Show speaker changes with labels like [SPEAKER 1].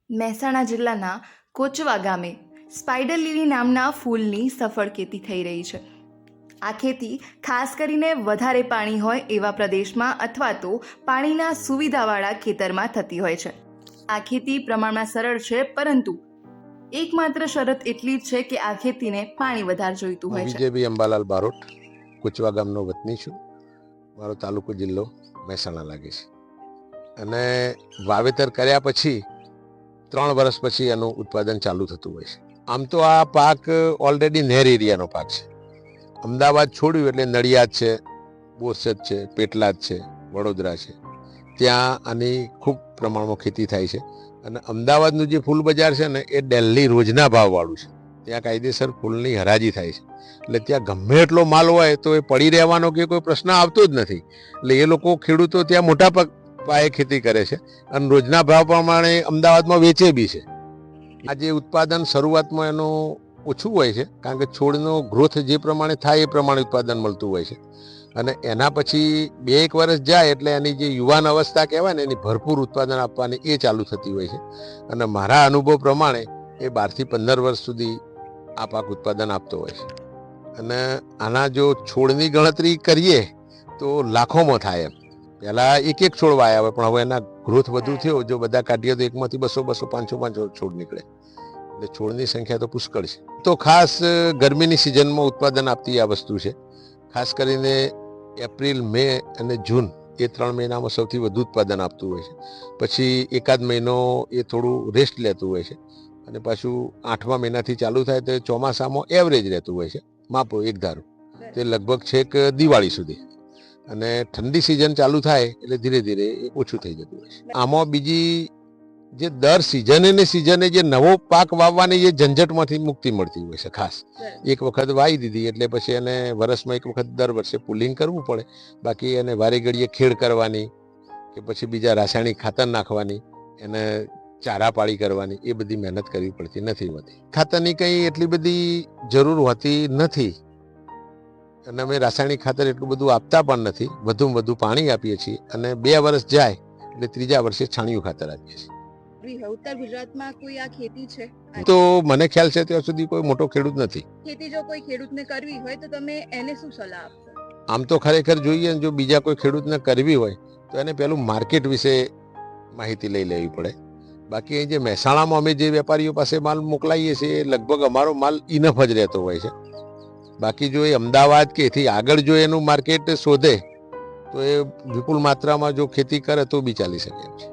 [SPEAKER 1] મહેસાણા જિલ્લાના કોચવા ગામે સ્પાઈડર લીલી નામના ફૂલની સફળ ખેતી થઈ રહી છે. આ ખેતી ખાસ કરીને વધારે પાણી હોય એવા પ્રદેશમાં અથવા તો પાણીના સુવિધાવાળા ખેતરમાં થતી હોય છે. આ ખેતી પ્રમાણમાં સરળ છે, પરંતુ એકમાત્ર શરત એટલી જ છે કે આ ખેતીને પાણી વધારે જોઈતું હોય છે.
[SPEAKER 2] વિજયભાઈ અંબાલાલ બારોટ, કોચવા ગામનો વતની છું. મારો તાલુકો જિલ્લો મહેસાણા લાગે છે. અને વાવેતર કર્યા પછી 3 વર્ષ પછી એનું ઉત્પાદન ચાલુ થતું હોય છે. આમ તો આ પાક ઓલરેડી નેર એરિયાનો પાક છે. અમદાવાદ છોડ્યું એટલે નડિયાદ છે, બોરસદ છે, પેટલાદ છે, વડોદરા છે, ત્યાં આની ખૂબ પ્રમાણમાં ખેતી થાય છે. અને અમદાવાદનું જે ફૂલ બજાર છે ને એ દિલ્હી રોજના ભાવવાળું છે. ત્યાં કાયદેસર ફૂલની હરાજી થાય છે. એટલે ત્યાં ગમે એટલો માલ હોય તો એ પડી રહેવાનો કે કોઈ પ્રશ્ન આવતો જ નથી. એટલે એ લોકો ખેડૂતો ત્યાં મોટા પાયે ખેતી કરે છે અને રોજના ભાવ પ્રમાણે અમદાવાદમાં વેચે બી છે. આ જે ઉત્પાદન શરૂઆતમાં એનું ઓછું હોય છે, કારણ કે છોડનો ગ્રોથ જે પ્રમાણે થાય એ પ્રમાણે ઉત્પાદન મળતું હોય છે. અને એના પછી 2-1 વર્ષ જાય એટલે એની જે યુવાન અવસ્થા કહેવાય ને એની ભરપૂર ઉત્પાદન આપવાની એ ચાલુ થતી હોય છે. અને મારા અનુભવ પ્રમાણે એ 12 થી 15 વર્ષ સુધી આ પાક ઉત્પાદન આપતો હોય છે. અને આના જો છોડની ગણતરી કરીએ તો લાખોમાં થાય એમ. પહેલા એક છોડ વાયા હોય, પણ હવે એના ગ્રોથ વધુ થયો. જો બધા કાઢીએ તો એકમાંથી 200, 500 છોડ નીકળે. એટલે છોડની સંખ્યા તો પુષ્કળ છે. તો ખાસ ગરમીની સિઝનમાં ઉત્પાદન આપતી આ વસ્તુ છે. ખાસ કરીને એપ્રિલ, મે અને જૂન એ 3 મહિનામાં સૌથી વધુ ઉત્પાદન આપતું હોય છે. પછી એકાદ મહિનો એ થોડું રેસ્ટ લેતું હોય છે. અને પાછું 8મા મહિનાથી ચાલુ થાય તો ચોમાસામાં એવરેજ રહેતું હોય છે, માપો એક ધારું. તે લગભગ છેક દિવાળી સુધી. અને ઠંડી સિઝન ચાલુ થાય એટલે ધીરે ધીરે એ ઓછું થઈ જતું હોય છે. આમાં બીજી જે દર સિઝને જે નવો પાક વાવવાની જે ઝંઝટમાંથી મુક્તિ મળતી હોય છે. ખાસ એક વખત વાવી દીધી એટલે પછી એને વર્ષમાં એક વખત દર વર્ષે પુલિંગ કરવું પડે. બાકી એને વારે ઘડીએ ખેડ કરવાની કે પછી બીજા રાસાયણિક ખાતર નાખવાની, એને ચારા પાળી કરવાની, એ બધી મહેનત કરવી પડતી નથી હોતી. ખાતરની કંઈ એટલી બધી જરૂર હોતી નથી. અને અમે રાસાયણિક ખાતર એટલું બધું આપતા પણ નથી. વધુમાં વધુ પાણી આપીએ છીએ. અને 2 વર્ષ જાય એટલે 3જા વર્ષે છાણિયું ખાતર આપીએ છીએ.
[SPEAKER 1] ઉત્તર ગુજરાતમાં કોઈ આ ખેતી છે?
[SPEAKER 2] તો મને ખ્યાલ છે ત્યાં સુધી કોઈ મોટો ખેડૂત નથી.
[SPEAKER 1] ખેતી જો કોઈ ખેડૂતને કરવી હોય તો તમે એને શું સલાહ આપશો?
[SPEAKER 2] આમ તો ખરેખર જોઈએ, જો બીજા કોઈ ખેડૂતને કરવી હોય તો એને પેલું માર્કેટ વિશે માહિતી લઈ લેવી પડે. બાકી અહીં જે મહેસાણામાં અમે જે વેપારીઓ પાસે માલ મોકલાવીએ છીએ એ લગભગ અમારો માલ ઇનફ જ રહેતો હોય છે. બાકી જો એ અમદાવાદ કે એથી આગળ જો એનું માર્કેટ શોધે તો એ વિપુલ માત્રામાં જો ખેતી કરે તો બી ચાલી શકે એમ છે.